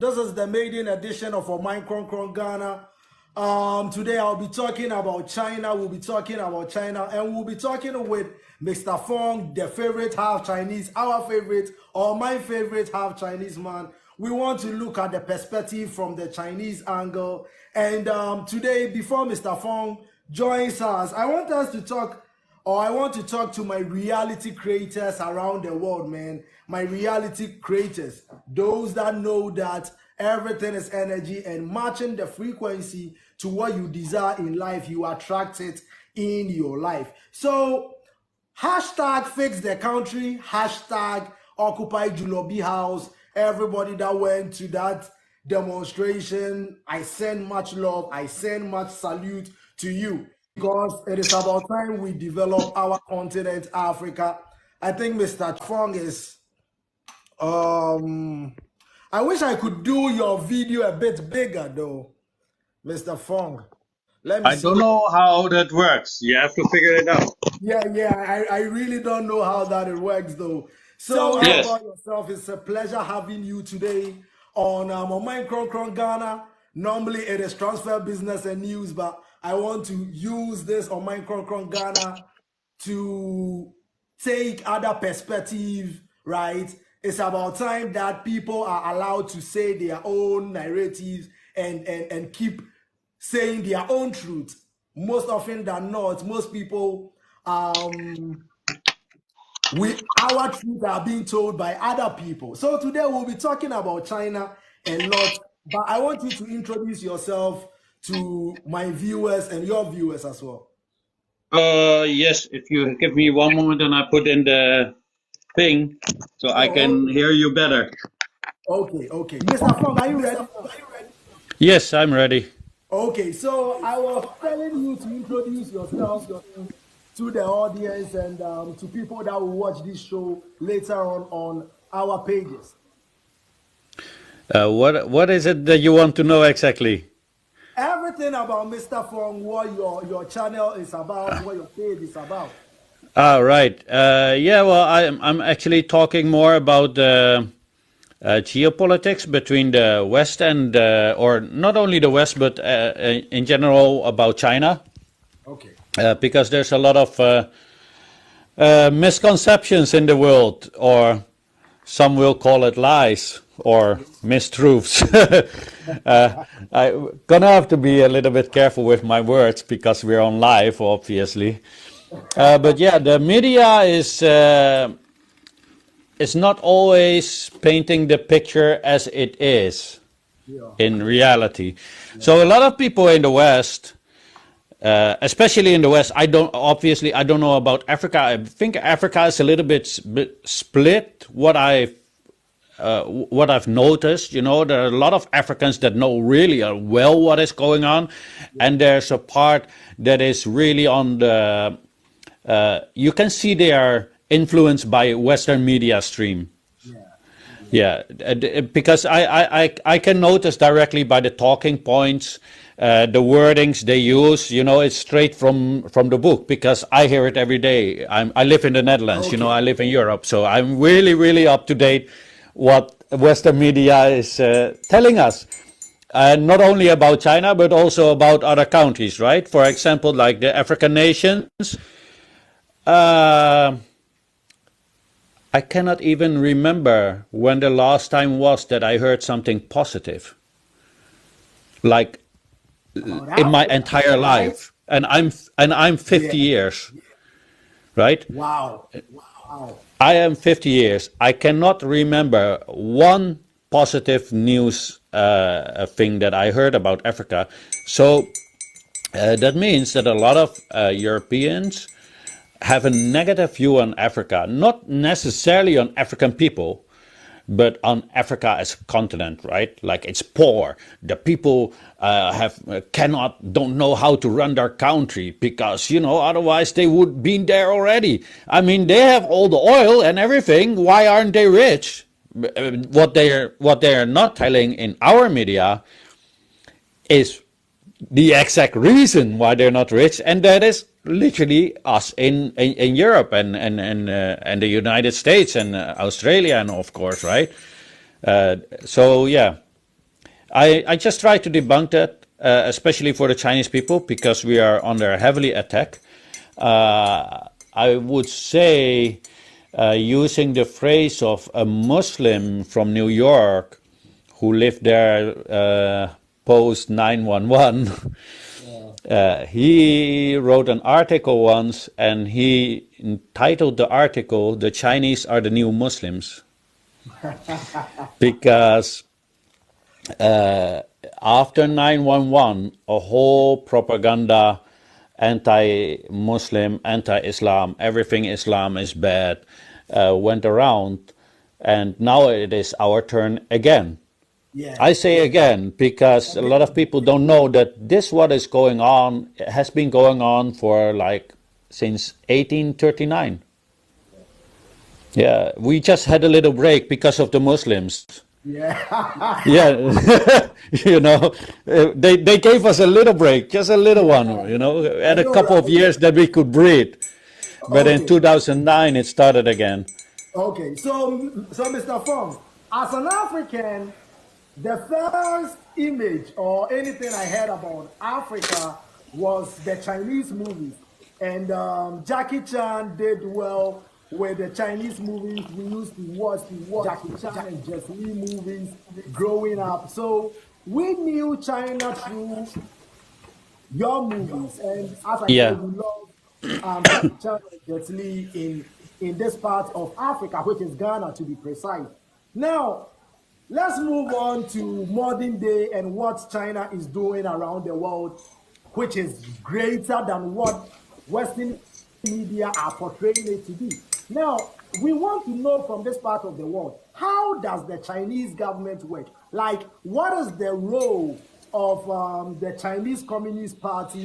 This is the maiden edition of our Kronkron Ghana. Today I'll be talking about China. We'll be talking about China, and we'll be talking with Mr. Fong, the favorite half Chinese, our favorite or my favorite half Chinese man. We want to look at the perspective from the Chinese angle. And today, before Mr. Fong joins us, I want to talk to my reality creators around the world, man. My reality creators, those that know that everything is energy, and matching the frequency to what you desire in life, you attract it in your life. So, hashtag fix the country, hashtag occupy Julobi House. Everybody that went to that demonstration, I send much love, I send much salute to you, because it is about time we develop our continent, Africa. I think Mr. Fong is, I wish I could do your video a bit bigger though, Mr. Fong. Let me I see. don't know how that works. You have to figure it out. Yeah, I really don't know how that it works though. So how Yes. about yourself? It's a pleasure having you today on my Kronkron Ghana. Normally it is transfer business and news, but I want to use this on my Kronkron Ghana to take other perspective, right? It's about time that people are allowed to say their own narratives and keep saying their own truth. Most often than not, most people, our truth are being told by other people. So today we'll be talking about China a lot, but I want you to introduce yourself to my viewers and your viewers as well. Yes, if you give me one moment and I put in the thing so I can hear you better. Okay. Mr. Fong, are you ready? Yes, I'm ready. Okay, so I was telling you to introduce yourself to the audience and to people that will watch this show later on our pages. What is it that you want to know exactly? Everything about Mr. Fong, what your channel is about, what your page is about. Right. Yeah. Well, I'm actually talking more about geopolitics between the West and, or not only the West, but in general about China. Okay. Because there's a lot of misconceptions in the world, or some will call it lies or mistruths. I'm gonna have to be a little bit careful with my words because we're on live, obviously. But yeah, the media is not always painting the picture as it is in reality. So a lot of people in the West, especially in the West, I don't know about Africa. I think Africa is a little bit split. What I've noticed, there are a lot of Africans that know really well what is going on, and there's a part that is really on the. You can see they are influenced by Western media stream. Yeah, because I can notice directly by the talking points, the wordings they use. It's straight from the book because I hear it every day. I live in the Netherlands. Okay. I live in Europe, so I'm really up to date what Western media is telling us. Not only about China, but also about other countries, right? For example, like the African nations. I cannot even remember when the last time was that I heard something positive. Like in my entire life. And I'm 50 years. Right? Wow. I am 50 years. I cannot remember one positive news thing that I heard about Africa. So that means that a lot of Europeans have a negative view on Africa, not necessarily on African people, but on Africa as a continent, right? Like it's poor. The people don't know how to run their country because, otherwise they would be there already. I mean, they have all the oil and everything. Why aren't they rich? What they are not telling in our media is the exact reason why they're not rich, and that is literally us in Europe and the United States and Australia, and of course, right? So yeah, I just try to debunk that, especially for the Chinese people, because we are under heavily attack. I would say, using the phrase of a Muslim from New York who lived there post 9/11, he wrote an article once, and he entitled the article, "The Chinese are the New Muslims." Because after 9/11, a whole propaganda, anti-Muslim, anti-Islam, everything Islam is bad, went around, and now it is our turn again. Yeah. I say again because a lot of people don't know that this what is going on has been going on for like since 1839. Yeah, we just had a little break because of the Muslims. Yeah. Yeah, they gave us a little break, just a little one, and a couple of years that we could breathe. But in 2009, it started again. Okay, so Mr. Fong, as an African, the first image or anything I heard about Africa was the Chinese movies. And Jackie Chan did well with the Chinese movies. We used to watch Jackie Chan and Jet Li movies growing up. So we knew China through your movies. And as I Yeah. said, we love Jackie Chan and Jet Li in this part of Africa, which is Ghana to be precise. Now, let's move on to modern day and what China is doing around the world, which is greater than what Western media are portraying it to be. Now, we want to know from this part of the world, how does the Chinese government work? Like, what is the role of the Chinese Communist Party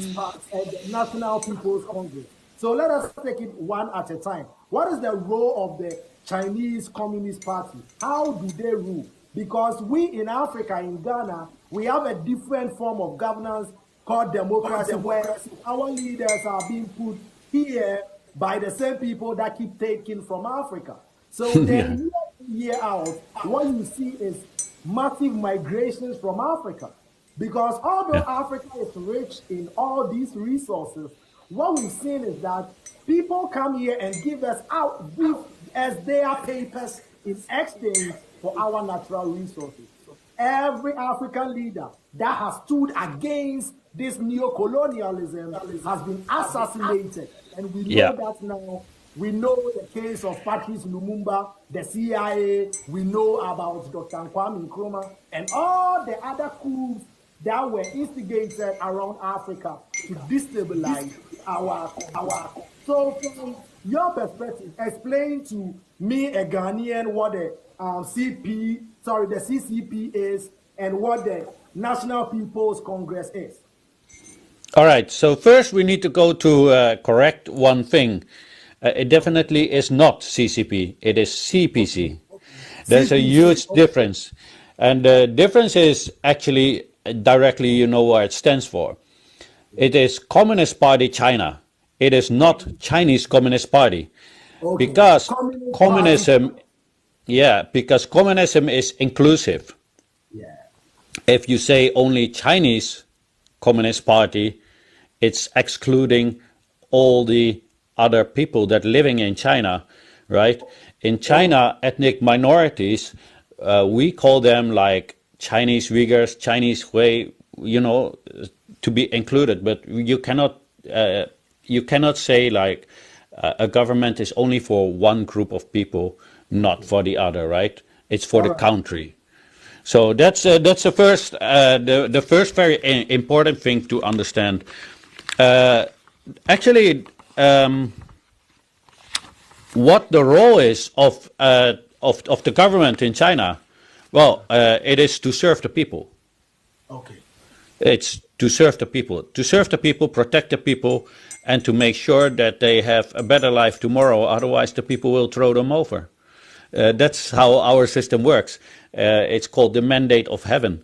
and the National People's Congress? So let us take it one at a time. What is the role of the Chinese Communist Party? How do they rule? Because we in Africa, in Ghana, we have a different form of governance called democracy, where our leaders are being put here by the same people that keep taking from Africa. So then year out, what you see is massive migrations from Africa. Because although Africa is rich in all these resources, what we've seen is that people come here and give us out as their papers in exchange for our natural resources. Every African leader that has stood against this neo-colonialism has been assassinated. And we know that now. We know the case of Patrice Lumumba, the CIA. We know about Dr. Kwame Nkrumah, and all the other coups that were instigated around Africa to destabilize our. So from your perspective, explain to me, a Ghanaian, what the the CCP is and what the National People's Congress is. All right. So first, we need to go to correct one thing. It definitely is not CCP. It is CPC. There's a huge difference, and the difference is actually directly. You know what it stands for. It is Communist Party China. It is not Chinese Communist Party, because communism. Yeah, because communism is inclusive. Yeah. If you say only Chinese Communist Party, it's excluding all the other people that living in China, right? In China, ethnic minorities, we call them like Chinese Uyghurs, Chinese Hui, to be included. But you cannot say like a government is only for one group of people, not for the other, right? It's for the country. So that's the first the first very important thing to understand. Actually, what the role is of the government in China? Well, it is to serve the people. Okay. It's to serve the people, protect the people, and to make sure that they have a better life tomorrow. Otherwise, the people will throw them over. That's how our system works. It's called the mandate of heaven,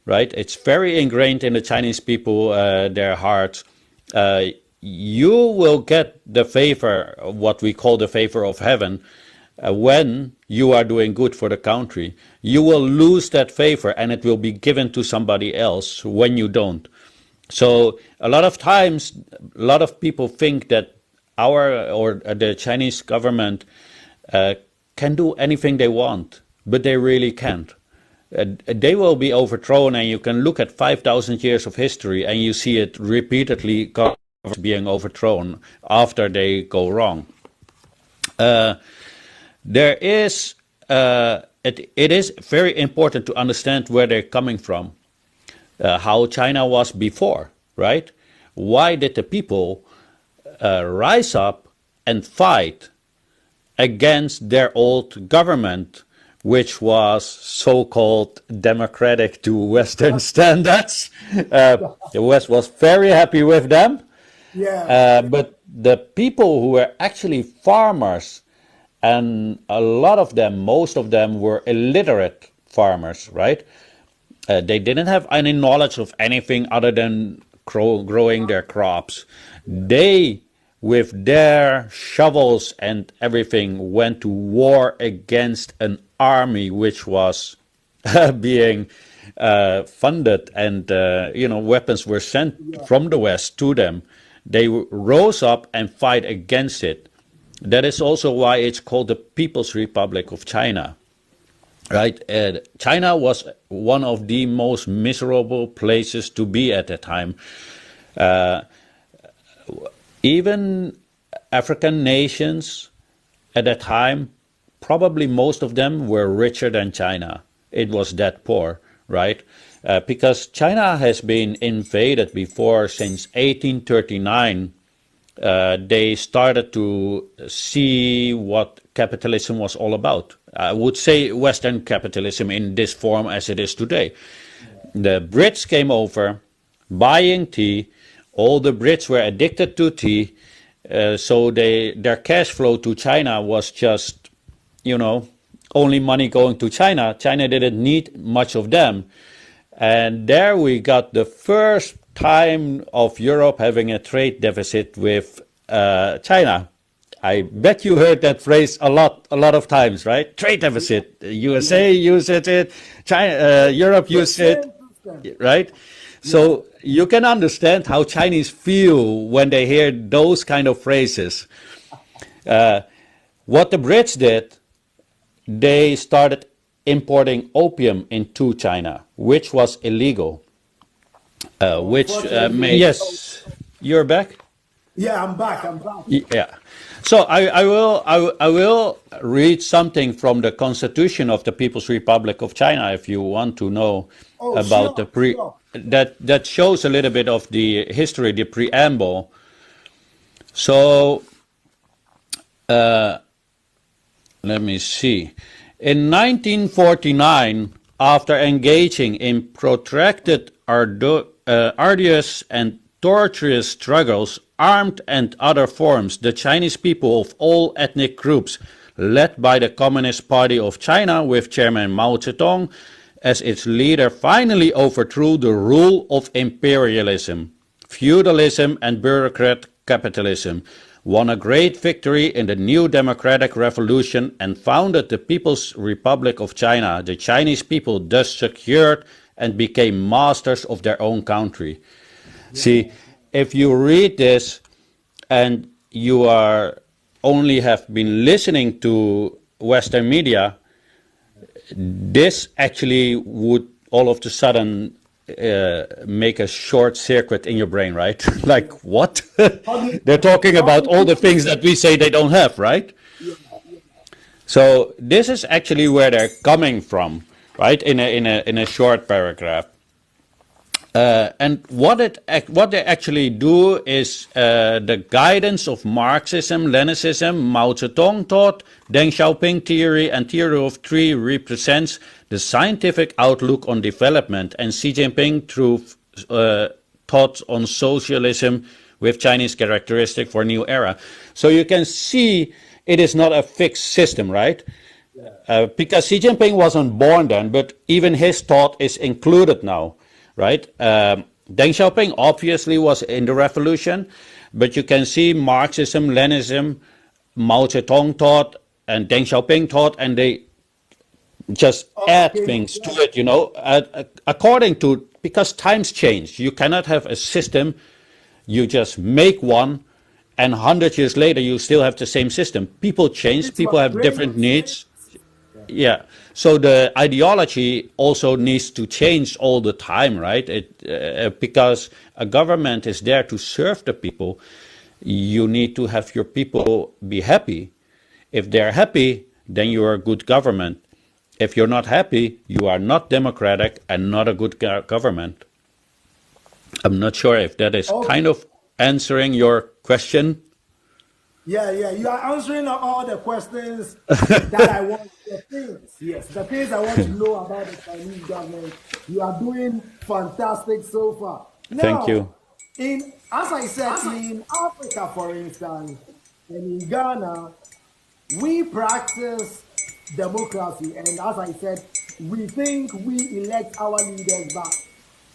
right? It's very ingrained in the Chinese people, their hearts. You will get the favor, what we call the favor of heaven, when you are doing good for the country, you will lose that favor and it will be given to somebody else when you don't. So a lot of times, a lot of people think that our or the Chinese government can do anything they want, but they really can't. They will be overthrown, and you can look at 5,000 years of history and you see it repeatedly being overthrown after they go wrong. There is, it is very important to understand where they're coming from, how China was before, right? Why did the people rise up and fight against their old government, which was so-called democratic to Western standards? The West was very happy with them. Yeah. But the people who were actually farmers, and a lot of them, most of them were illiterate farmers, right? They didn't have any knowledge of anything other than growing their crops. They, with their shovels and everything, went to war against an army which was being funded, and weapons were sent from the West to them. They rose up and fight against it. That is also why it's called the People's Republic of China, right? China was one of the most miserable places to be at that time. Even African nations at that time, probably most of them were richer than China. It was that poor, right? Because China has been invaded before. Since 1839. They started to see what capitalism was all about. I would say Western capitalism in this form as it is today. The Brits came over buying tea. All the Brits were addicted to tea. So their cash flow to China was just, only money going to China. China didn't need much of them. And there we got the first time of Europe having a trade deficit with China. I bet you heard that phrase a lot of times, right? Trade deficit. USA uses it, China, Europe uses it, right? So you can understand how Chinese feel when they hear those kind of phrases. What the Brits did, they started importing opium into China, which was illegal. Yes, you're back. Yeah, I'm back. Yeah. So I will read something from the Constitution of the People's Republic of China if you want to know about sure. that shows a little bit of the history, the preamble. So let me see. In 1949, after engaging in protracted arduous and torturous struggles, armed and other forms, the Chinese people of all ethnic groups, led by the Communist Party of China with Chairman Mao Zedong as its leader, finally overthrew the rule of imperialism, feudalism and bureaucrat capitalism, won a great victory in the new democratic revolution, and founded the People's Republic of China. The Chinese people thus secured and became masters of their own country. Yeah. See, if you read this and you are only have been listening to Western media, this actually would all of a sudden make a short circuit in your brain, right? Like, what? They're talking about all the things that we say they don't have, right? So this is actually where they're coming from, right? In a short paragraph. And what they actually do is the guidance of Marxism, Leninism, Mao Zedong thought, Deng Xiaoping theory, and theory of three represents the scientific outlook on development, and Xi Jinping through thoughts on socialism with Chinese characteristic for new era. So you can see it is not a fixed system, right? Because Xi Jinping wasn't born then, but even his thought is included now. Right? Deng Xiaoping obviously was in the revolution, but you can see Marxism, Leninism, Mao Zedong thought and Deng Xiaoping taught, and they just add Okay. things to it, according to, because times change. You cannot have a system, you just make one, and 100 years later you still have the same system. People change, It was people have great. different needs. Yeah. So the ideology also needs to change all the time, right? Because a government is there to serve the people. You need to have your people be happy. If they're happy, then you are a good government. If you're not happy, you are not democratic and not a good government. I'm not sure if that is Okay. kind of answering your question. Yeah, you are answering all the questions that I want. The things, yes, the things I want to know about the Chinese government. You are doing fantastic so far. Thank Now, you. as I said, in Africa, for instance, and in Ghana, we practice democracy, and as I said, we think we elect our leaders back.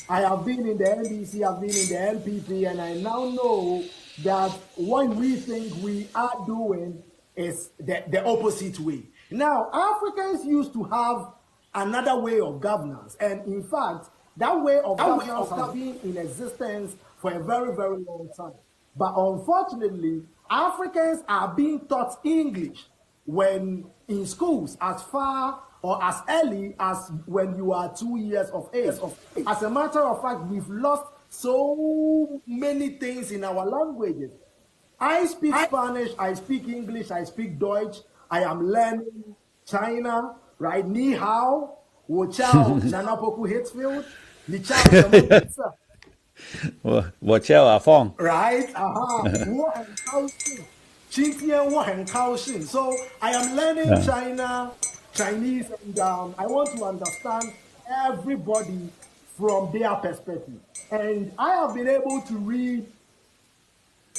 I have been in the NDC, I've been in the NPP, and I now know that what we think we are doing is the opposite way. Now, Africans used to have another way of governance, and in fact, that way of governance has been in existence for a very, very long time. But unfortunately, Africans are being taught English when in schools as far or as early as when you are 2 years of age. As a matter of fact, we've lost so many things in our languages. I speak Spanish, I speak English, I speak Deutsch. I am learning China, right? Ni hao, wo chao, nana Poku-Hitzfield, ni chao, pizza. Watch out, Fong. Right? Aha. 我很高兴。今天我很高兴. So I am learning Chinese, and I want to understand everybody from their perspective. And I have been able to read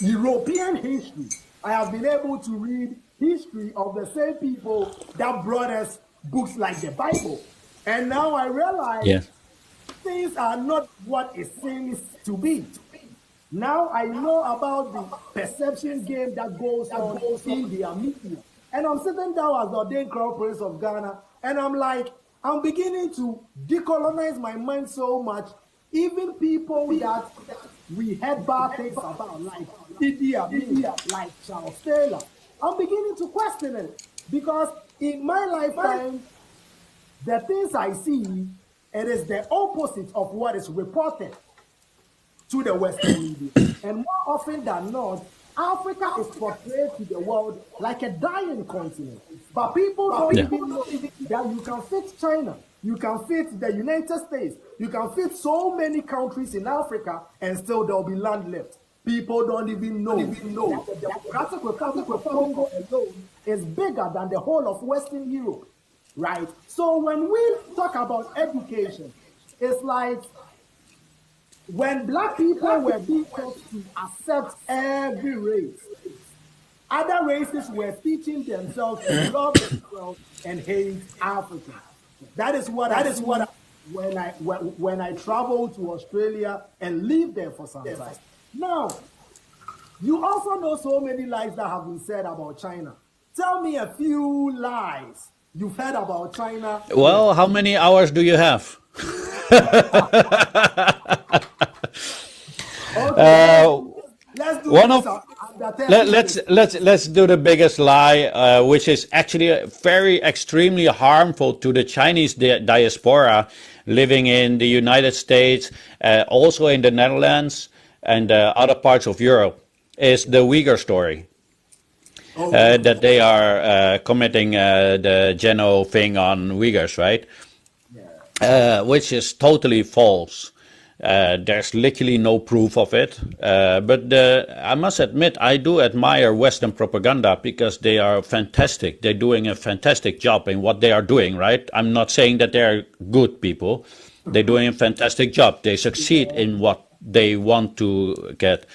European history. I have been able to read history of the same people that brought us books like the Bible. And now I realize Yeah. things are not what it seems to be. Now I know about the perception game that goes on in their media. And I'm sitting down as the ordained crown prince of Ghana, and I'm like, I'm beginning to decolonize my mind so much. Even people that we had bad things about, like Idi Amin, like Charles Taylor, I'm beginning to question it. Because in my lifetime, the things I see, it is the opposite of what is reported to the Western media. And more often than not, Africa is portrayed to the world like a dying continent. But people don't even know that you can fit China, you can fit the United States, you can fit so many countries in Africa, and still there'll be land left. People don't even know that the Democratic Republic of Congo alone is bigger than the whole of Western Europe, right? So when we talk about education, it's like when black people were being taught to accept every race, other races were teaching themselves to love themselves and hate Africans. That is what when I traveled to Australia and lived there for some time. Now, you also know so many lies that have been said about China. Tell me a few lies you've heard about China. Well, how many hours do you have? Okay, let's do One this of under 30 minutes. let's do the biggest lie, which is actually very extremely harmful to the Chinese diaspora living in the United States, also in the Netherlands and other parts of Europe, is the Uyghur story. That they are committing the geno thing on Uyghurs, right? Which is totally false. There's literally no proof of it. But I must admit, I do admire Western propaganda because they are fantastic. They're doing a fantastic job in what they are doing, right? I'm not saying that they're good people. They're doing a fantastic job. They succeed in what they want to get.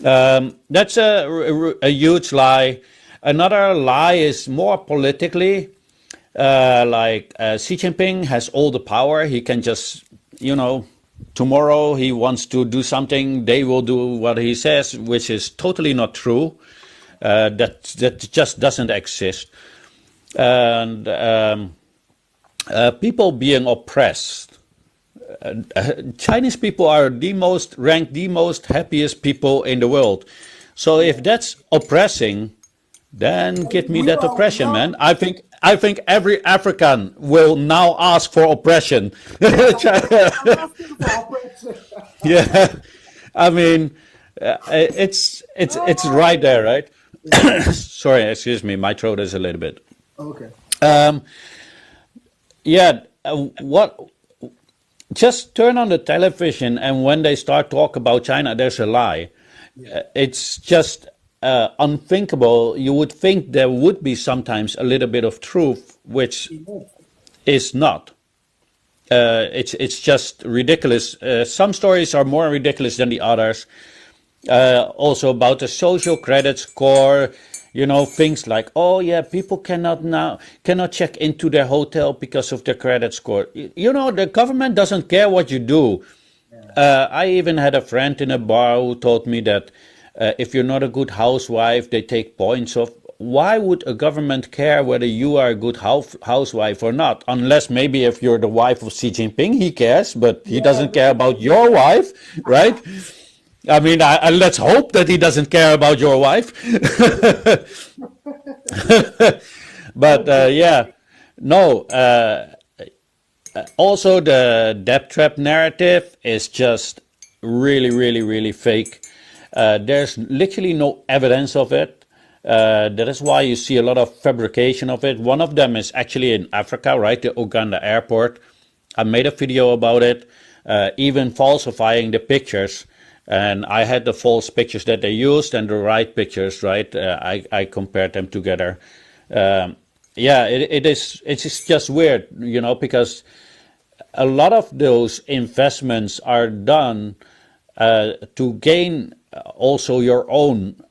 That's a huge lie. Another lie is more politically, like Xi Jinping has all the power. He can just, tomorrow he wants to do something, they will do what he says, which is totally not true. that just doesn't exist. And people being oppressed. Chinese people are ranked the most happiest people in the world. So if that's oppressing, then give me that oppression, man. I think every African will now ask for oppression. Yeah, I mean, it's right there, right? Sorry, excuse me, my throat is a little bit. Okay. Yeah, what? Just turn on the television, and when they start talk about China, there's a lie. It's just unthinkable. You would think there would be sometimes a little bit of truth, which is not. It's just ridiculous. Some stories are more ridiculous than the others. Also about the social credit score, things like, oh yeah, people cannot check into their hotel because of their credit score. The government doesn't care what you do. I even had a friend in a bar who told me that if you're not a good housewife, they take points off. Why would a government care whether you are a good housewife or not? Unless maybe if you're the wife of Xi Jinping, he cares, but he doesn't care about your wife, right? I mean, let's hope that he doesn't care about your wife. But yeah, no. Also, the debt trap narrative is just really, really, really fake. There's literally no evidence of it. That is why you see a lot of fabrication of it. One of them is actually in Africa, right? The Uganda airport. I made a video about it, even falsifying the pictures. And I had the false pictures that they used and the right pictures, right? I compared them together. Yeah, it's just weird, because a lot of those investments are done to gain also your own.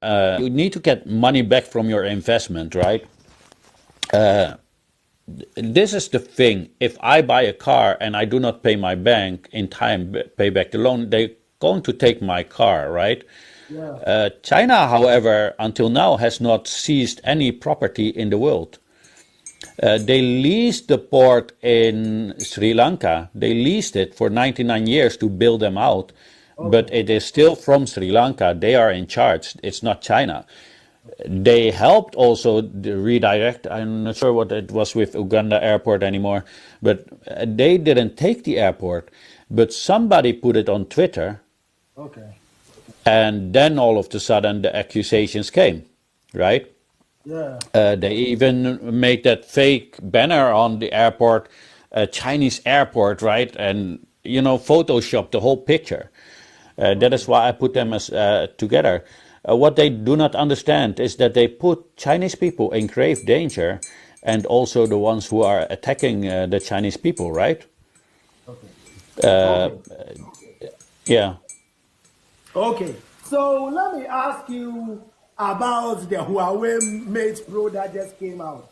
You need to get money back from your investment, right? This is the thing. If I buy a car and I do not pay my bank in time, pay back the loan, they're going to take my car, right? Yeah. China, however, until now has not seized any property in the world. They leased the port in Sri Lanka. They leased it for 99 years to build them out. But it is still from Sri Lanka. They are in charge. It's not China. They helped also redirect. I'm not sure what it was with Uganda airport anymore. But they didn't take the airport. But somebody put it on Twitter. Okay. And then all of a sudden the accusations came, right? Yeah. They even made that fake banner on the airport, Chinese airport, right? And, photoshopped the whole picture. That is why I put them as together. What they do not understand is that they put Chinese people in grave danger, and also the ones who are attacking the Chinese people, right? Okay. Yeah. Okay. So let me ask you about the Huawei Mate Pro that just came out.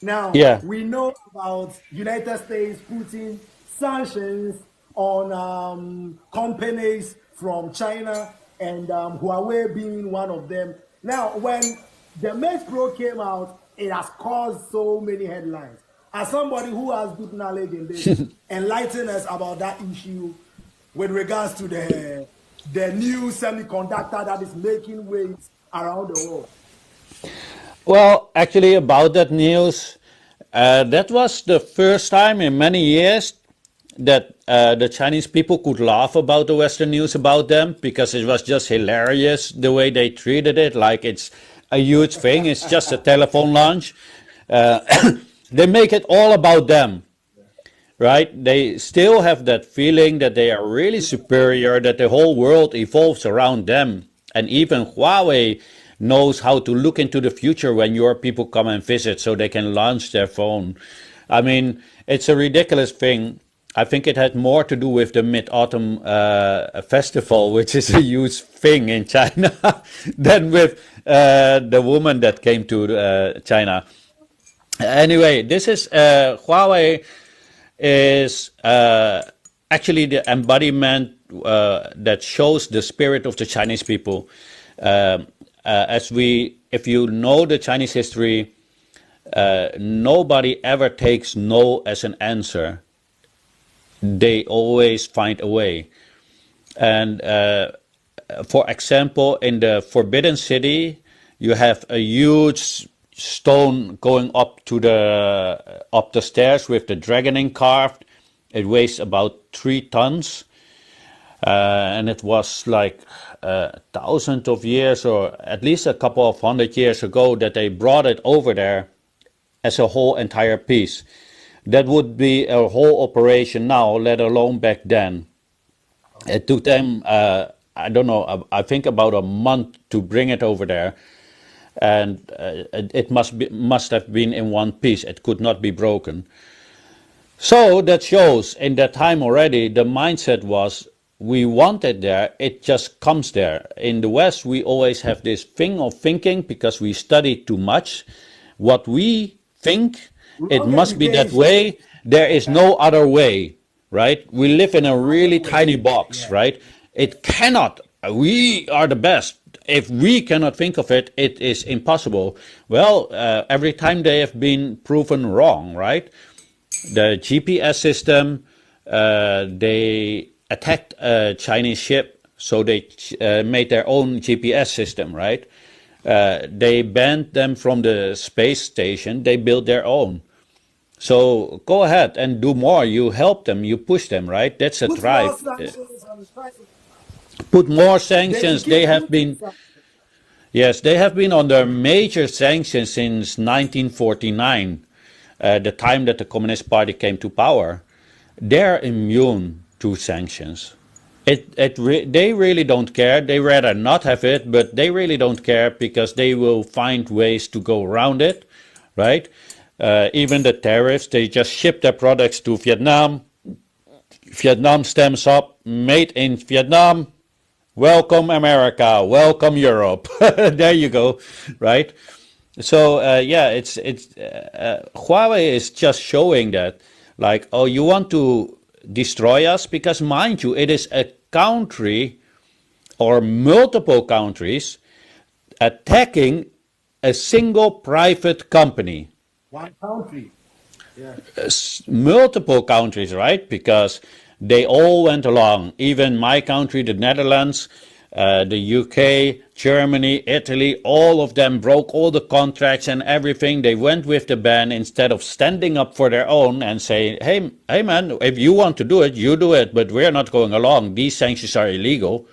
Now, Yeah. we know about United States putting sanctions on companies from China, and Huawei being one of them. Now, when the Mate Pro came out, it has caused so many headlines. As somebody who has deep knowledge in this, enlighten us about that issue with regards to the new semiconductor that is making waves around the world. Well, actually, about that news, that was the first time in many years that the Chinese people could laugh about the Western news about them, because it was just hilarious the way they treated it, like it's a huge thing. It's just a telephone launch. They make it all about them, right? They still have that feeling that they are really superior, that the whole world evolves around them. And even Huawei knows how to look into the future when your people come and visit, so they can launch their phone. I mean, it's a ridiculous thing. I think it had more to do with the Mid-Autumn Festival, which is a huge thing in China, than with the woman that came to China. Anyway, this is Huawei is actually the embodiment that shows the spirit of the Chinese people. if you know the Chinese history, nobody ever takes no as an answer. They always find a way. And for example, in the Forbidden City, you have a huge stone going up the stairs with the dragoning carved. It weighs about 3 tons, and it was like thousands of years, or at least a couple of 100 years ago, that they brought it over there as a whole entire piece. That would be a whole operation now, let alone back then. It took them, I don't know, I think about a month to bring it over there, and it must have been in one piece. It could not be broken. So that shows in that time already the mindset was we want it there, it just comes there. In the West, we always have this thing of thinking because we study too much. What we think, it must be that way. There is no other way, right? We live in a really tiny box, right? It cannot. We are the best. If we cannot think of it, it is impossible. Well, every time they have been proven wrong, right? The GPS system, they attacked a Chinese ship, so they made their own GPS system, right? They banned them from the space station, they built their own. So go ahead and do more. You help them, you push them, right? That's a drive. Put more sanctions. They have been, yes, they have been under major sanctions since 1949, the time that the Communist Party came to power. They're immune to sanctions. They really don't care. They rather not have it, but they really don't care because they will find ways to go around it, right? Even the tariffs, they just ship their products to Vietnam. Vietnam stamps up, made in Vietnam. Welcome America, welcome Europe. There you go, right? So yeah, Huawei is just showing that, like, oh, you want to destroy us? Because mind you, it is a country or multiple countries attacking a single private company. One country. Yeah. Multiple countries, right? Because they all went along. Even my country, the Netherlands, the UK, Germany, Italy, all of them broke all the contracts and everything. They went with the ban instead of standing up for their own and saying, hey man, if you want to do it, you do it, but we're not going along. These sanctions are illegal,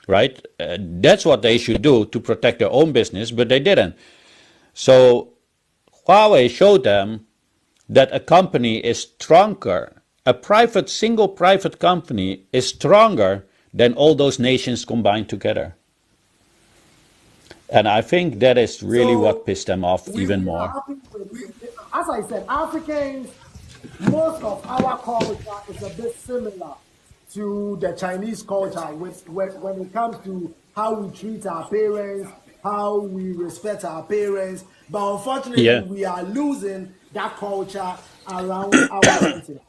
right? That's what they should do to protect their own business, but they didn't. So Huawei showed them that a company is stronger. A single private company is stronger than all those nations combined together. And I think that is really what pissed them off even more. As I said, Africans, most of our culture is a bit similar to the Chinese culture when it comes to how we treat our parents, how we respect our parents. But unfortunately, we are losing that culture around our continent.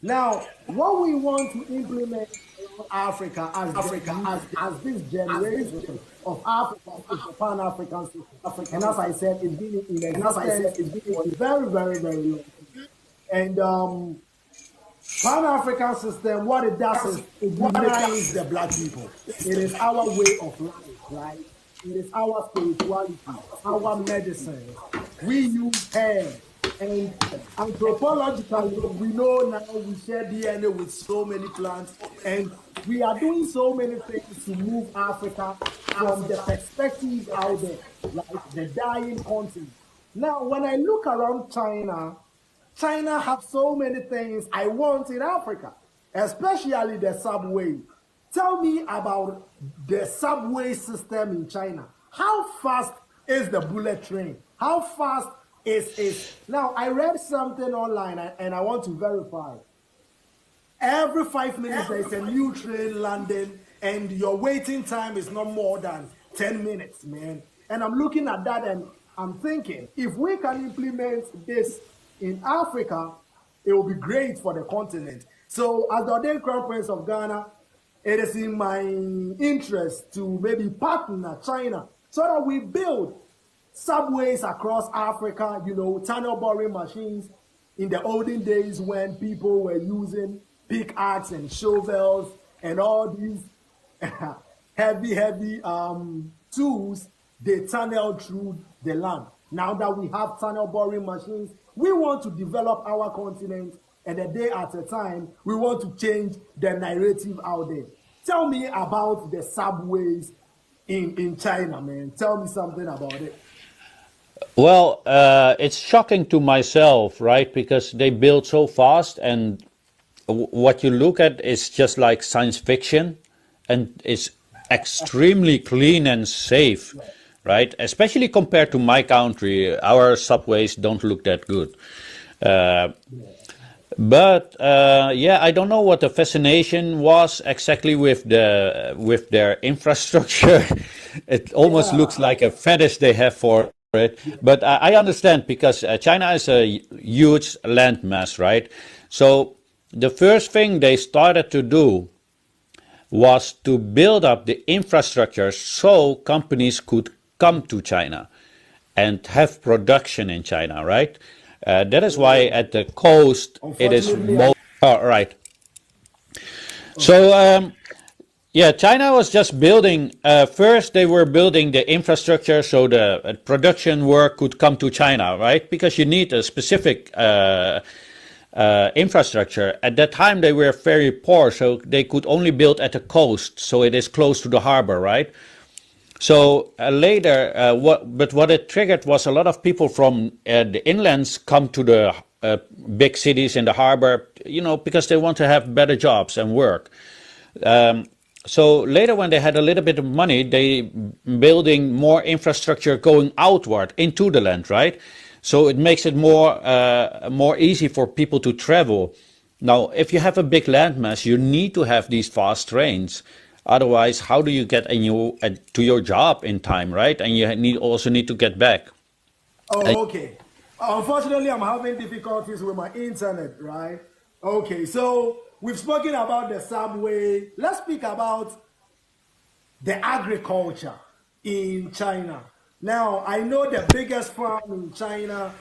Now, what we want to implement in Africa as this generation of Africa is the Pan-African system. And as I said, it's been in existence for a very, very, very long time. And Pan-African system, what it does is it unites the black people. It is our way of life, right? It is our spirituality, our medicine. We use hair. And anthropologically, we know now we share DNA with so many plants, and we are doing so many things to move Africa from the perspective out there, like the dying continent. Now, when I look around China have so many things I want in Africa, especially the subway. Tell me about the subway system in China. How fast is the bullet train? How fast is now? I read something online and I want to verify. Every 5 minutes there is a new train landing, and your waiting time is not more than 10 minutes, man. And I'm looking at that and I'm thinking, if we can implement this in Africa, it will be great for the continent. So, as the Ordained Crown Prince of Ghana, it is in my interest to maybe partner China so that we build subways across Africa, you know, tunnel boring machines in the olden days when people were using pickaxe and shovels and all these heavy tools, they tunnel through the land. Now that we have tunnel boring machines, we want to develop our continent, and a day at a time, we want to change the narrative out there. Tell me about the subways in China, man. Tell me something about it. Well, it's shocking to myself, right? Because they build so fast, and what you look at is just like science fiction, and it's extremely clean and safe, right? Especially compared to my country, our subways don't look that good. Uh, but yeah, I don't know what the fascination was exactly with their infrastructure. It almost looks Yeah. like a fetish they have for it. But I understand because China is a huge landmass, right? So the first thing they started to do was to build up the infrastructure so companies could come to China and have production in China, right? That is why at the coast it is Unfortunately, more. Oh, right. So yeah, China was just building. First, they were building the infrastructure so the production work could come to China, right? Because you need a specific infrastructure. At that time, they were very poor, so they could only build at the coast, so it is close to the harbor, right? So later, what it triggered was a lot of people from the inlands come to the big cities in the harbor, you know, because they want to have better jobs and work. So later, when they had a little bit of money, they building more infrastructure going outward into the land, right? So it makes it more easy for people to travel. Now, if you have a big landmass, you need to have these fast trains. Otherwise, how do you get to your job in time, right? And you also need to get back. And oh, okay. Unfortunately, I'm having difficulties with my internet, right? Okay, so we've spoken about the subway. Let's speak about the agriculture in China. Now, I know the biggest farm in China,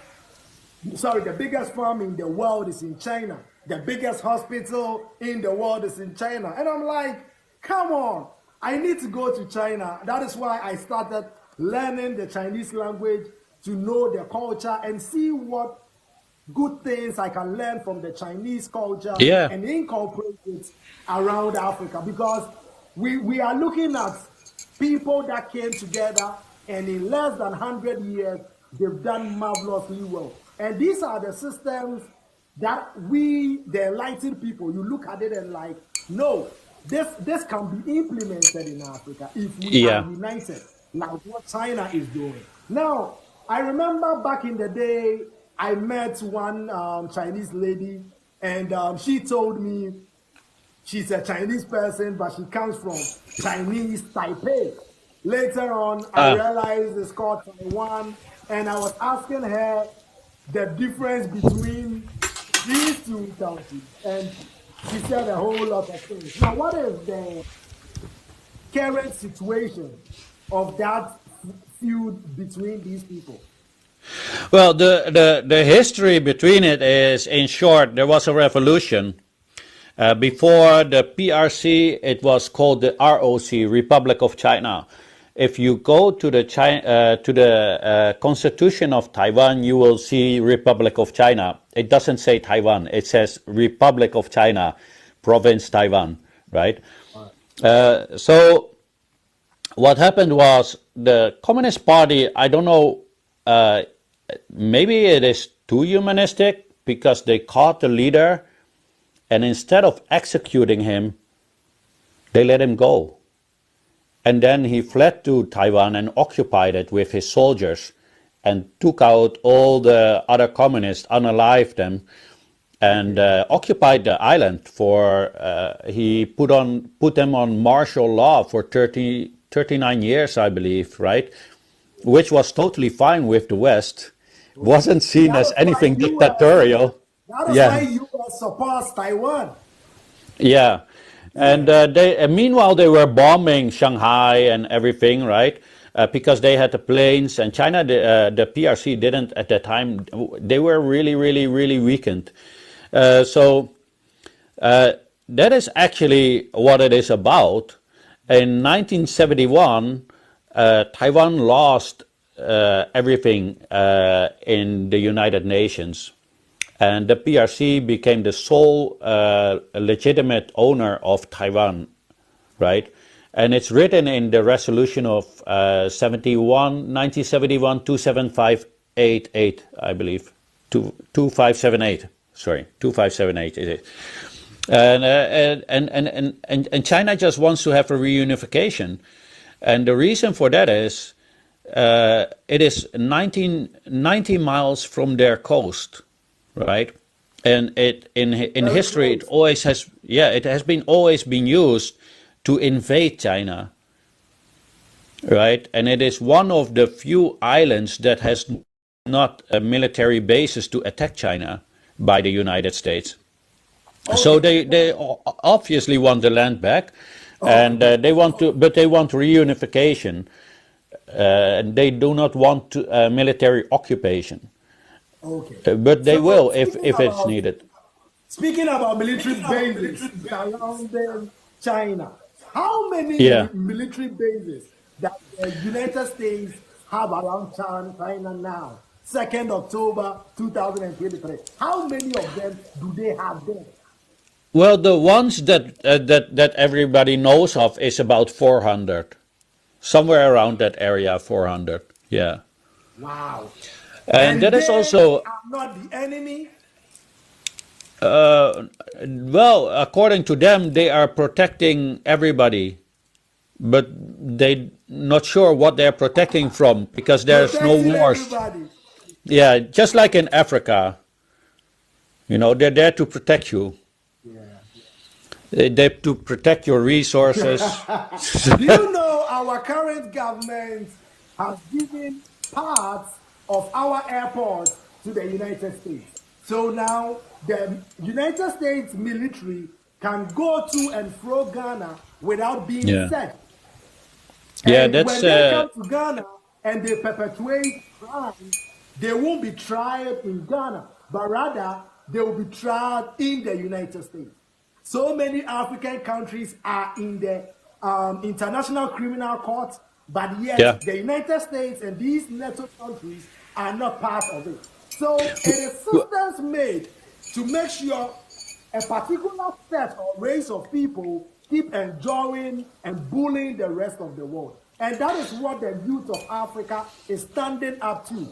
sorry, the biggest farm in the world is in China. The biggest hospital in the world is in China. And I'm like, come on, I need to go to China. That is why I started learning the Chinese language to know the culture and see what good things I can learn from the Chinese culture yeah, and incorporate it around Africa, because we are looking at people that came together and in less than 100 years they've done marvelously well. And these are the systems that we, the enlightened people, you look at it and like, no, this can be implemented in Africa if we are yeah. united, like what China is doing. Now, I remember back in the day, I met one Chinese lady, and she told me she's a Chinese person, but she comes from Chinese Taipei. Later on, I Uh, realized it's called Taiwan, and I was asking her the difference between these two countries, and she said a whole lot of things. Now, what is the current situation of that feud between these people? well, the history between it is, in short, there was a revolution. Before the PRC, it was called the ROC, Republic of China. If you go to the Constitution of Taiwan, you will see Republic of China. It doesn't say Taiwan; it says Republic of China, Province Taiwan, right? So what happened was the Communist Party. I don't know. Maybe it is too humanistic because they caught the leader, and instead of executing him, they let him go. And then he fled to Taiwan and occupied it with his soldiers and took out all the other communists, unalived them, and occupied the island for, he put them on martial law for 39 years, I believe, right? Which was totally fine with the West. Wasn't seen That as is why anything US, dictatorial. that is why Yeah. US supports Taiwan. Yeah, and Yeah. meanwhile they were bombing Shanghai and everything, right? because they had the planes, and China, the PRC didn't at that time. They were really, really, really weakened. So that is actually what it is about. In 1971, Taiwan lost everything in the United Nations, and the PRC became the sole legitimate owner of Taiwan, right? And it's written in the resolution of 1971, 27588, I believe. 2578, sorry, 2578 it is. And China just wants to have a reunification. And the reason for that is it is 90 miles from their coast, right? And it in history it always has, it has been always been used to invade China, right? And it is one of the few islands that has not a military basis to attack China by the United States. Okay. So they obviously want the land back, and they want reunification. They do not want military occupation. Okay. But they will if it's needed. Speaking about military bases surrounding China, how many military bases that the United States have around China now? 2nd October 2023. How many of them do they have there? Well, the ones that everybody knows of is about 400, somewhere around that area, 400. Yeah. Wow. And that is also not the enemy. Well, according to them, they are protecting everybody, but they're not sure what they're protecting from because there's no wars. Everybody. Yeah, just like in Africa, they're there to protect you. They're to protect your resources. Do you know our current government has given parts of our airports to the United States? So now the United States military can go to and fro Ghana without being searched. Yeah, that's when they come to Ghana and they perpetuate crime, they won't be tried in Ghana, but rather they will be tried in the United States. So many African countries are in the International Criminal Court, but yet the United States and these NATO countries are not part of it. So it is systems made to make sure a particular set or race of people keep enjoying and bullying the rest of the world. And that is what the youth of Africa is standing up to.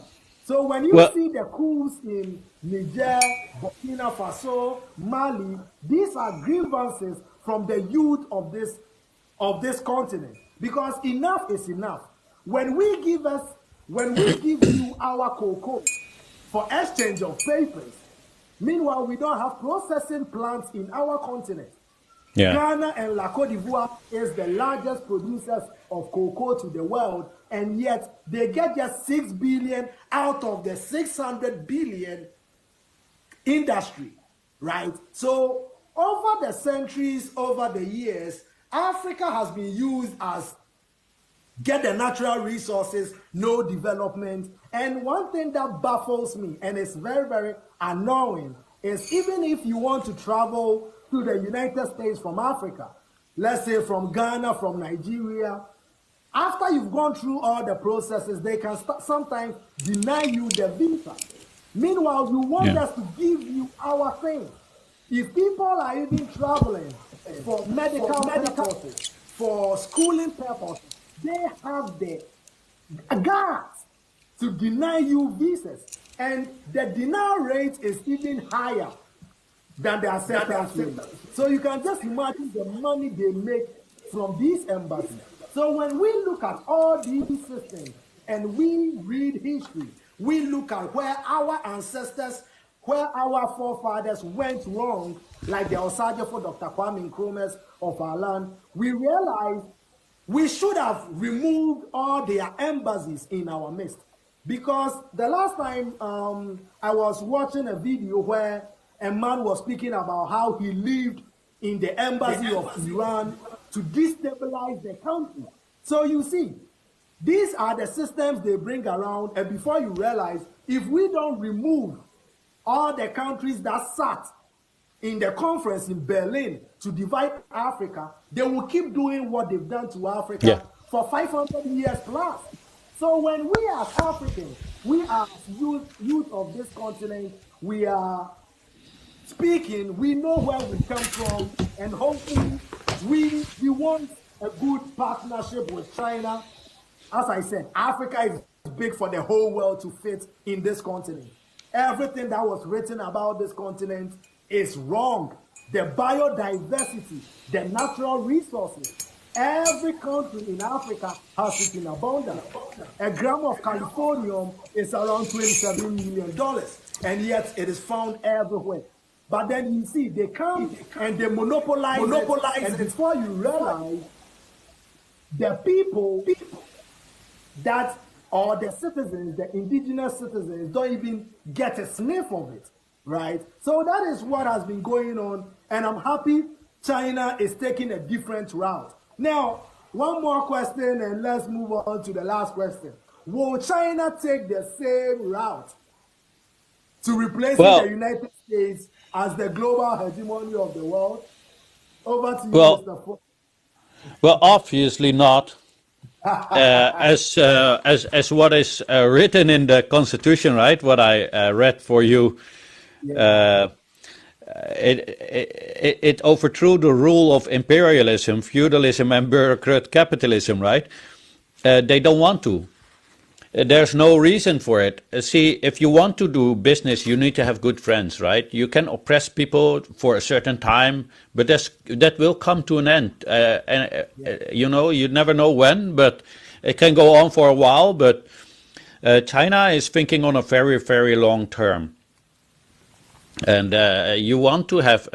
So when you see the coups in Niger, Burkina Faso, Mali, these are grievances from the youth of this continent. Because enough is enough. When we give you our cocoa for exchange of papers, meanwhile we don't have processing plants in our continent. Ghana and La Côte d'Ivoire is the largest producers of cocoa to the world, and yet they get just 6 billion out of the 600 billion industry, right? So over the centuries, over the years, Africa has been used as get the natural resources, no development. And one thing that baffles me, and it's very, very annoying, is even if you want to travel to the United States from Africa, let's say from Ghana, from Nigeria, after you've gone through all the processes, they can sometimes deny you the visa. Meanwhile, you want us to give you our thing. If people are even traveling for medical purposes, for schooling purposes, they have the guts to deny you visas. And the denial rate is even higher than the acceptance rate. So you can just imagine the money they make from these embassies. So when we look at all these systems and we read history, we look at where our ancestors, where our forefathers went wrong, like the Osajefo Dr. Kwame Nkrumahs of our land, we realize we should have removed all their embassies in our midst. Because the last time I was watching a video where a man was speaking about how he lived in the embassy of Iran to destabilize the country. So you see, These are the systems they bring around, and before you realize, if we don't remove all the countries that sat in the conference in Berlin to divide Africa, they will keep doing what they've done to Yeah. Africa for 500 years plus. So when we as Africans, we as youth of this continent, we are speaking, we know where we come from, and hopefully we want a good partnership with China. As I said, Africa is big for the whole world to fit in this continent. Everything that was written about this continent is wrong. The biodiversity, the natural resources, every country in Africa has it in abundance. A gram of californium is around $27 million, and yet it is found everywhere. But then you see, they come and they monopolize it, and before you realize, the people that or the citizens, the indigenous citizens, don't even get a sniff of it, right? So that is what has been going on, and I'm happy China is taking a different route. Now, one more question, and let's move on to the last question. Will China take the same route to replacing the United States as the global hegemony of the world? Over to you, Mr. Fong. Well, obviously not. As what is written in the Constitution, right? What I read for you, it overthrew the rule of imperialism, feudalism, and bureaucrat capitalism, right? They don't want to. There's no reason for it. See, if you want to do business, you need to have good friends, right? You can oppress people for a certain time, but that will come to an end. You know, you never know when, but it can go on for a while. But China is thinking on a very, very long term. And you want to have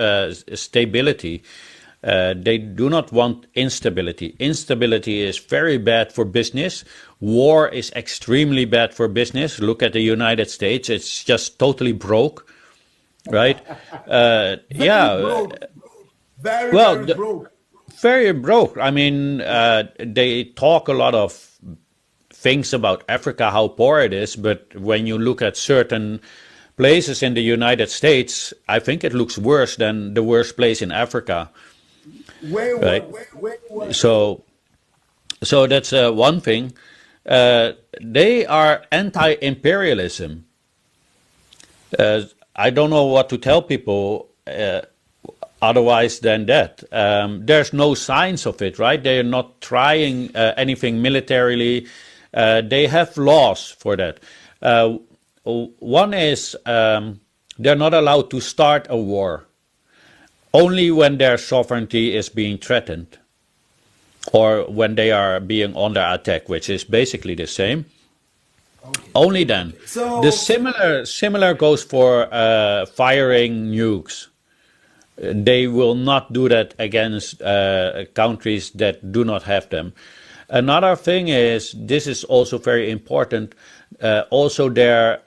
stability. They do not want instability. Instability is very bad for business. War is extremely bad for business. Look at the United States. It's just totally broke, right? Broke. Very broke. Very broke. I mean, they talk a lot of things about Africa, how poor it is, but when you look at certain places in the United States, I think it looks worse than the worst place in Africa. Way worse. So that's one thing. They are anti-imperialism. I don't know what to tell people otherwise than that. There's no signs of it, right? They are not trying anything militarily. They have laws for that. One is they're not allowed to start a war. Only when their sovereignty is being threatened, or when they are being under attack, which is basically the same. Okay. Only then. So the similar goes for firing nukes. They will not do that against countries that do not have them. Another thing is, this is also very important, also their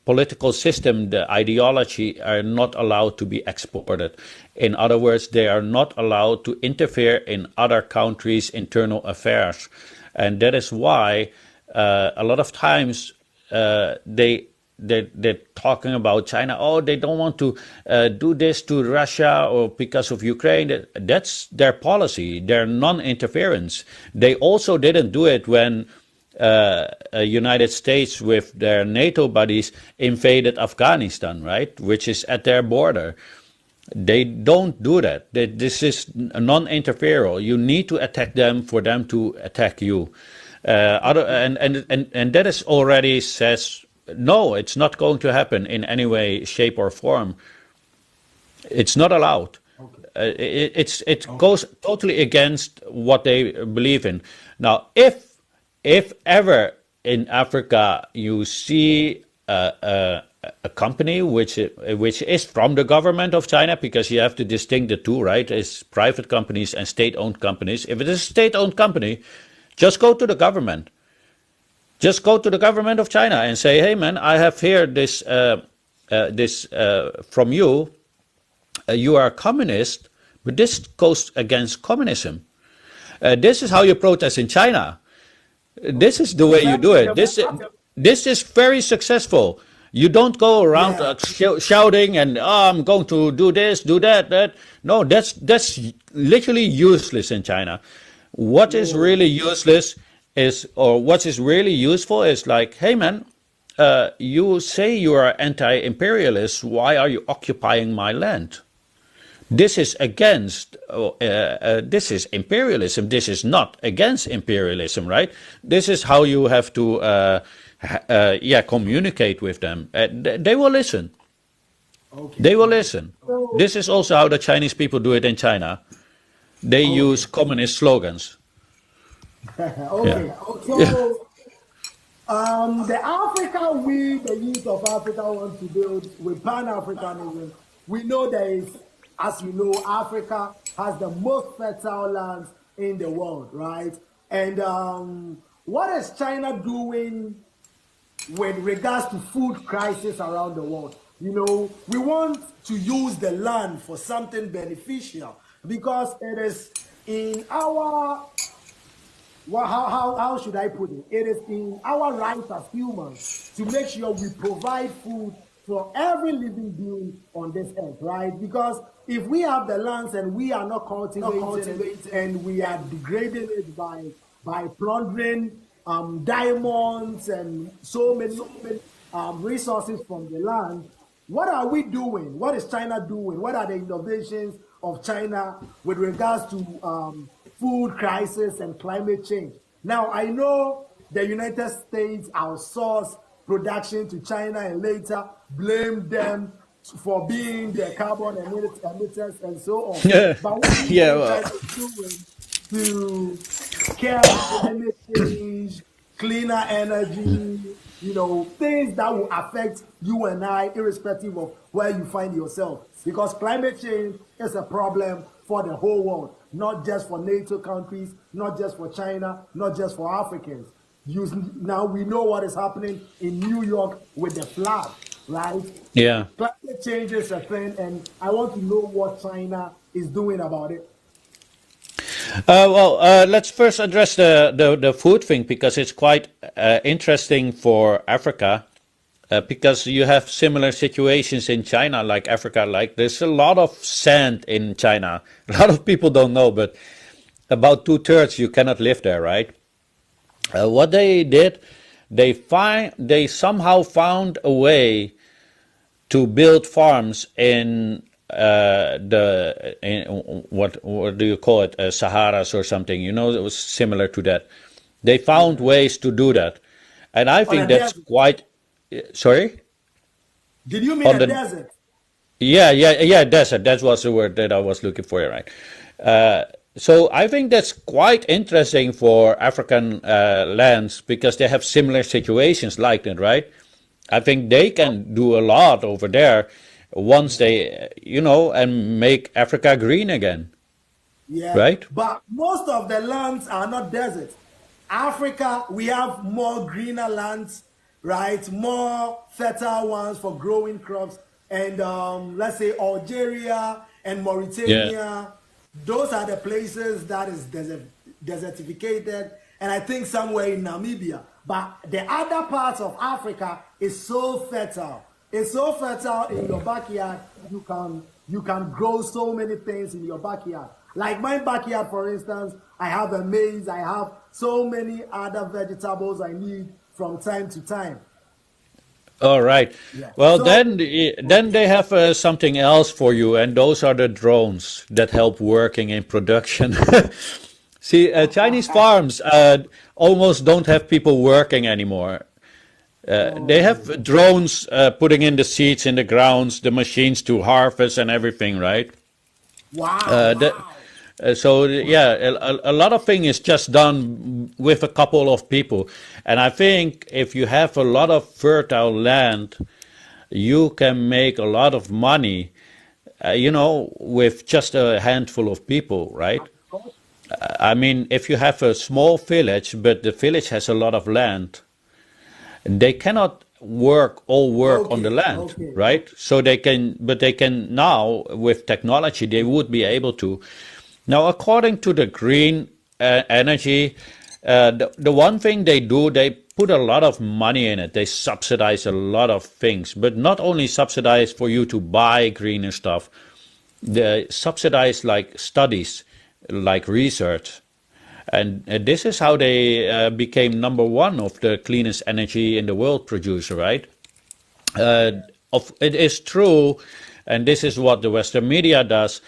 political system, the ideology, are not allowed to be exported. In other words, they are not allowed to interfere in other countries' internal affairs. And that is why a lot of times they're talking about China. Oh, they don't want to do this to Russia or because of Ukraine. That's their policy, their non-interference. They also didn't do it when United States with their NATO buddies invaded Afghanistan, right, which is at their border. They don't do that. This is non-interference. You need to attack them for them to attack you. And that is already says, no, it's not going to happen in any way, shape or form. It's not allowed. Okay. It goes totally against what they believe in. Now, if ever in Africa you see a company which is from the government of China, because you have to distinguish the two, right? It's private companies and state-owned companies. If it is a state-owned company, just go to the government. Just go to the government of China and say, hey man, I have here this from you. You are a communist, but this goes against communism. This is how you protest in China. This is the way you do it. This is very successful. You don't go around Yeah. shouting and I'm going to do this, do that, that. No, that's literally useless in China. What is Oh, really useless is, or what is really useful is like, hey man, you say you are anti-imperialist. Why are you occupying my land? This is against, this is imperialism. This is not against imperialism, right? This is how you have to, yeah, communicate with them. They will listen. okay, They will okay. listen. So, This is also how the Chinese people do it in China. They use okay, communist slogans. Yeah. okay. Yeah. So, the Africa the youth of Africa want to build with Pan-Africanism, we know there is, as you know, Africa has the most fertile lands in the world, right? And what is China doing with regards to food crisis around the world? You know, we want to use the land for something beneficial because it is in our how should I put it? It is in our right as humans to make sure we provide food for every living being on this earth, right? Because if we have the lands and we are not cultivating it and we are degrading it by plundering diamonds and so many resources from the land, what are we doing? What is China doing? What are the innovations of China with regards to food crisis and climate change? Now, I know the United States outsourced production to China and later blamed them for being the carbon emitters and so on. Yeah. But what do you Yeah. think Well, China is doing to curb climate change, cleaner energy, you know, things that will affect you and I, irrespective of where you find yourself? Because climate change is a problem for the whole world, not just for NATO countries, not just for China, not just for Africans. Now we know what is happening in New York with the flood, right? yeah. Climate change is a thing, and I want to know what China is doing about it. Well, let's first address the food thing because it's quite interesting for Africa. Because you have similar situations in China, like Africa. Like there's a lot of sand in China. A lot of people don't know, but about 2/3 you cannot live there, right? What they did, they somehow found a way to build farms in what do you call it, Saharas or something? You know, it was similar to that. They found Yeah. ways to do that, and I On think a that's desert. quite. Sorry. Did you mean On a the desert? yeah, desert. That was the word that I was looking for, right? Uh, so I think that's quite interesting for African lands because they have similar situations like that, right? I think they can do a lot over there once Yeah. they, and make Africa green again, Yeah, right? but most of the lands are not deserts. Africa, we have more greener lands, right? More fertile ones for growing crops. And let's say Algeria and Yeah. Mauritania, those are the places that is desertificated. And I think somewhere in Namibia. But the other parts of Africa is so fertile. It's so fertile in your backyard. You can grow so many things in your backyard. Like my backyard, for instance, I have a maize. I have so many other vegetables I need from time to time. All right. Yeah. Well, So then they have something else for you, and those are the drones that help working in production. See, Chinese farms almost don't have people working anymore. They oh, have drones putting in the seeds in the grounds, the machines to harvest and everything, right? wow. That, so yeah, a lot of thing is just done with a couple of people, and I think if you have a lot of fertile land, you can make a lot of money, with just a handful of people, right? I mean, if you have a small village, but the village has a lot of land, they cannot work on the Okay, land, okay. right? So they can now with technology they would be able to. Now, according to the green energy, The one thing they do, they put a lot of money in it. They subsidize a lot of things, but not only subsidize for you to buy greener stuff. They subsidize like studies, like research. And this is how they became number one of the cleanest energy in the world producer, right? It is true, and this is what the Western media does.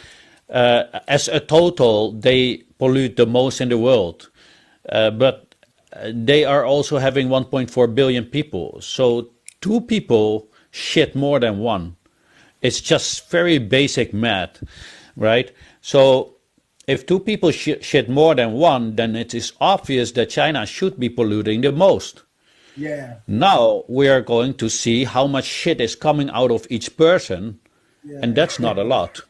As a total, they pollute the most in the world. But they are also having 1.4 billion people. So two people shit more than one. It's just very basic math, right? So if two people shit more than one, then it is obvious that China should be polluting the most. Yeah. Now we are going to see how much shit is coming out of each person, and that's not a lot.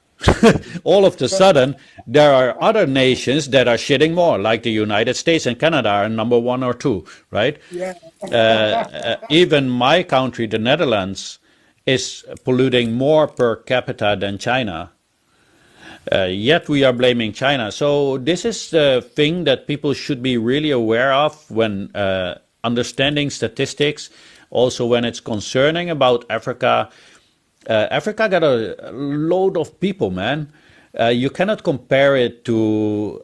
All of a sudden, there are other nations that are shitting more, like the United States and Canada are number 1 or 2, right? Yeah. Even my country, the Netherlands, is polluting more per capita than China. Yet we are blaming China. So this is the thing that people should be really aware of when understanding statistics. Also, when it's concerning about Africa. Africa got a load of people, man. You cannot compare it to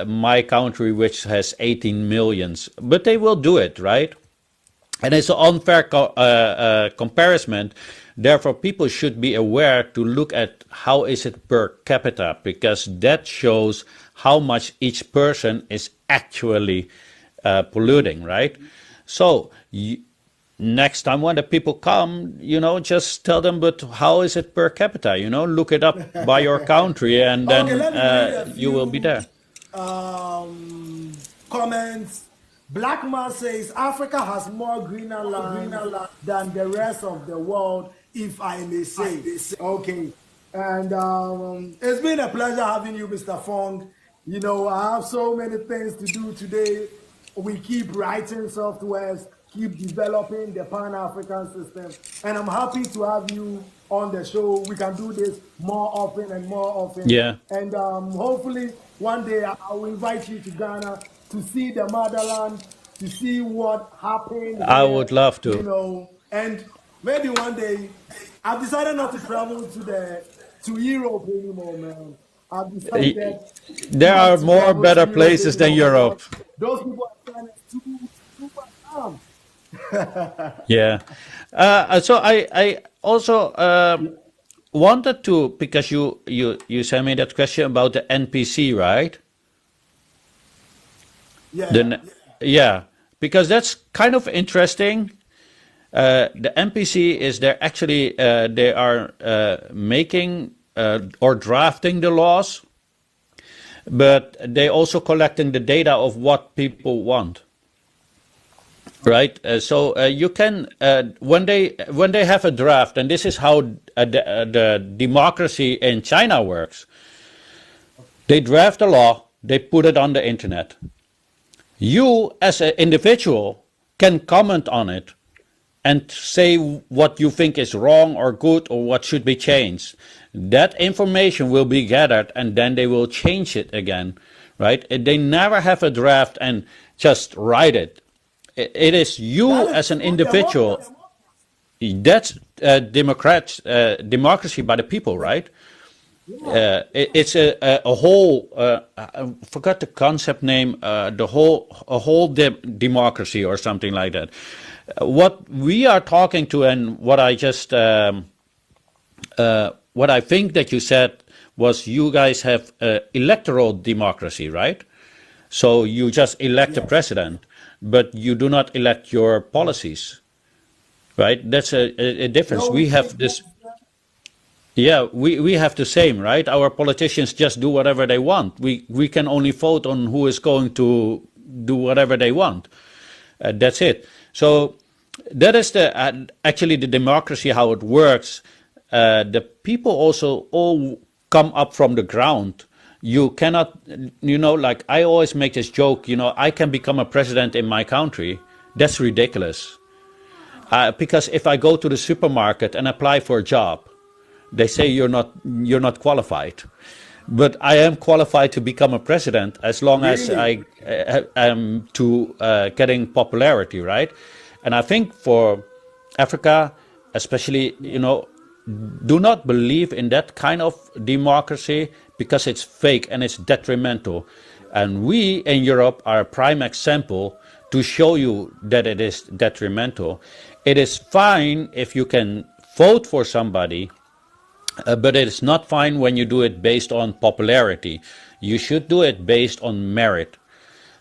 my country, which has 18 millions, but they will do it, right? And it's an unfair comparison. Therefore, people should be aware to look at how is it per capita, because that shows how much each person is actually polluting, right? So next time when the people come, just tell them, but how is it per capita? Look it up by your country, and then you will be there. Comments. Black man says Africa has more greener land than the rest of the world, if I may say. Okay. And it's been a pleasure having you, Mr. Fong. I have so many things to do today. We keep writing softwares, keep developing the Pan-African system. And I'm happy to have you on the show. We can do this more often and more often. Yeah. And hopefully one day I will invite you to Ghana to see the motherland, to see what happened. I would love to. And maybe one day, I've decided not to travel to Europe anymore, man. I've decided there are more better places than Europe. Those people are trying to come. Yeah. So I also wanted to, because you sent me that question about the NPC, right? Yeah. Yeah, because that's kind of interesting. The NPC is they're actually they are making or drafting the laws, but they also collecting the data of what people want. Right, so you can when they have a draft, and this is how the democracy in China works. They draft a law, they put it on the internet. You, as an individual, can comment on it and say what you think is wrong or good or what should be changed. That information will be gathered, and then they will change it again. Right? They never have a draft and just write it. It is you as an individual. That's democracy by the people, right? It's a whole. I forgot the concept name. A whole democracy or something like that. What we are talking to, and what I just, what I think that you said was, you guys have electoral democracy, right? So you just elect a president, but you do not elect your policies, right? That's a difference. No, We have this. Yeah, we have the same, right? Our politicians just do whatever they want. We can only vote on who is going to do whatever they want. That's it. So that is actually the democracy, how it works. The people also all come up from the ground. You cannot, like I always make this joke, I can become a president in my country. That's ridiculous. Because if I go to the supermarket and apply for a job, they say you're not qualified. but I am qualified to become a president as long as Really? I am to getting popularity, right? And I think for Africa, especially, do not believe in that kind of democracy because it's fake and it's detrimental. And we in Europe are a prime example to show you that it is detrimental. It is fine if you can vote for somebody, but it is not fine when you do it based on popularity. You should do it based on merit.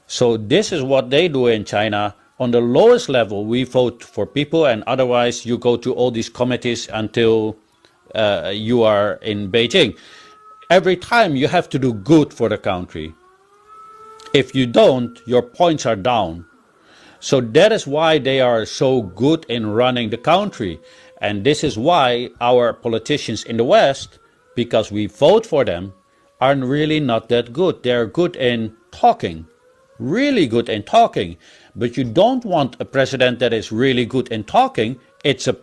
So this is what they do in China. On the lowest level, we vote for people, and otherwise you go to all these committees until you are in Beijing. Every time you have to do good for the country. If you don't, your points are down. So that is why they are so good in running the country. And this is why our politicians in the West, because we vote for them, are really not that good. They're good in talking, really good in talking. But you don't want a president that is really good in talking. It's a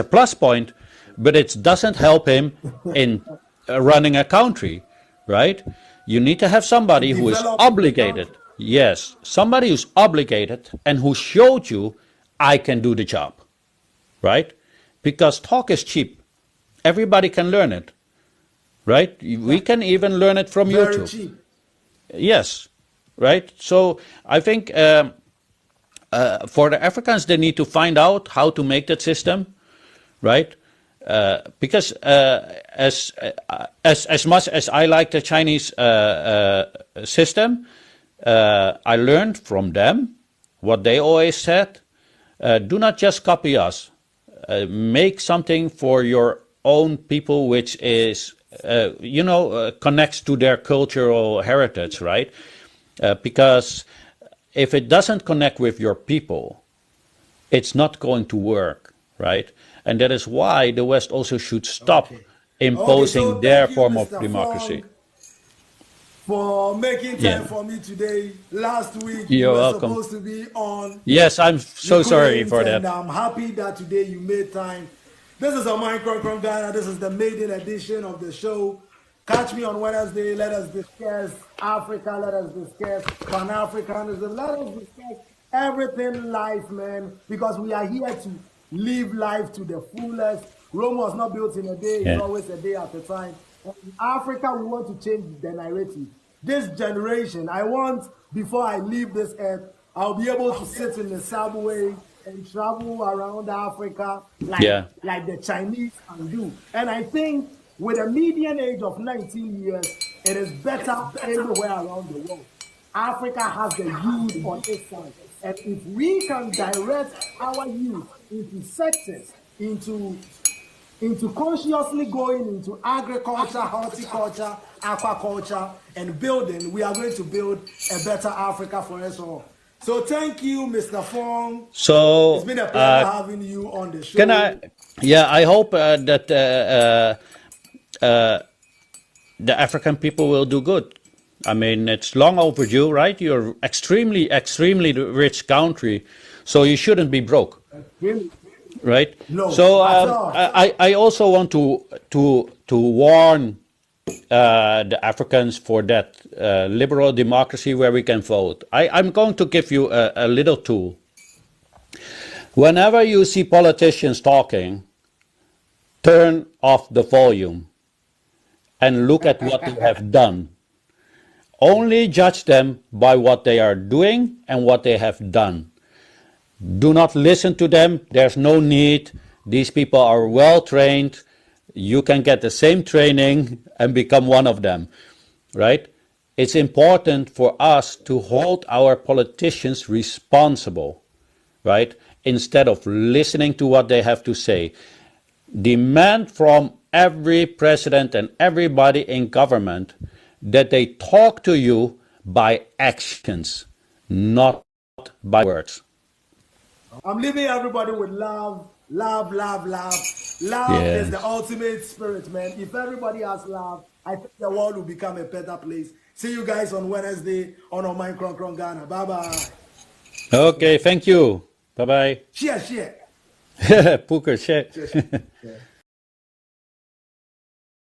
plus point, but it doesn't help him in running a country, right? You need to have somebody who is Develop the obligated. country. Yes, somebody who's obligated and who showed you, I can do the job, right? Because talk is cheap. Everybody can learn it, right? We can even learn it from Very YouTube. cheap. Yes, right? So I think for the Africans, they need to find out how to make that system, right? Because as much as I like the Chinese system, I learned from them what they always said. Do not just copy us. Make something for your own people, which is, connects to their cultural heritage, right? Because if it doesn't connect with your people, it's not going to work, right? And that is why the West also should stop Okay. Okay, imposing so their thank you, form of Mr. democracy. Fong, for making Yeah, time for me today. Last week you you're were welcome. supposed to be on. Yes, I'm You so sorry couldn't, for and that. I'm happy that today you made time. This is a Kronkron Ghana. This is the maiden edition of the show. Catch me on Wednesday. Let us discuss Africa. Let us discuss Pan Africanism. Let us discuss everything life, man, because we are here to live life to the fullest. Rome was not built in a day, it's Yeah, always a day at a time. And in Africa, we want to change the narrative. This generation, I want, before I leave this earth, I'll be able to sit in the subway and travel around Africa yeah, like the Chinese can do. And I think with a median age of 19 years, it is better anywhere around the world. Africa has the youth on its side. And if we can direct our youth into sectors, into consciously going into agriculture, horticulture, aquaculture, and building, we are going to build a better Africa for us all. So thank you, Mr. Fong. It's so been a pleasure having you on the can I? show. Yeah, I hope that the African people will do good. I mean, it's long overdue, right? You're extremely, extremely rich country, so you shouldn't be broke, Really? right? No, So at all. I also want to warn the Africans for that liberal democracy where we can vote. I'm going to give you a little tool. Whenever you see politicians talking, turn off the volume and look at what they have done. Only judge them by what they are doing and what they have done. Do not listen to them. There's no need. These people are well trained. You can get the same training and become one of them, right? It's important for us to hold our politicians responsible, right? Instead of listening to what they have to say. Demand from every president and everybody in government that they talk to you by actions, not by words. I'm leaving everybody with love, love, love, love. Love is the Yes. ultimate spirit, man. If everybody has love, I think the world will become a better place. See you guys on Wednesday on our Mind Kronkron Ghana. Bye bye. Okay, thank you. Bye bye. Share, share. Poker, Share, share. share.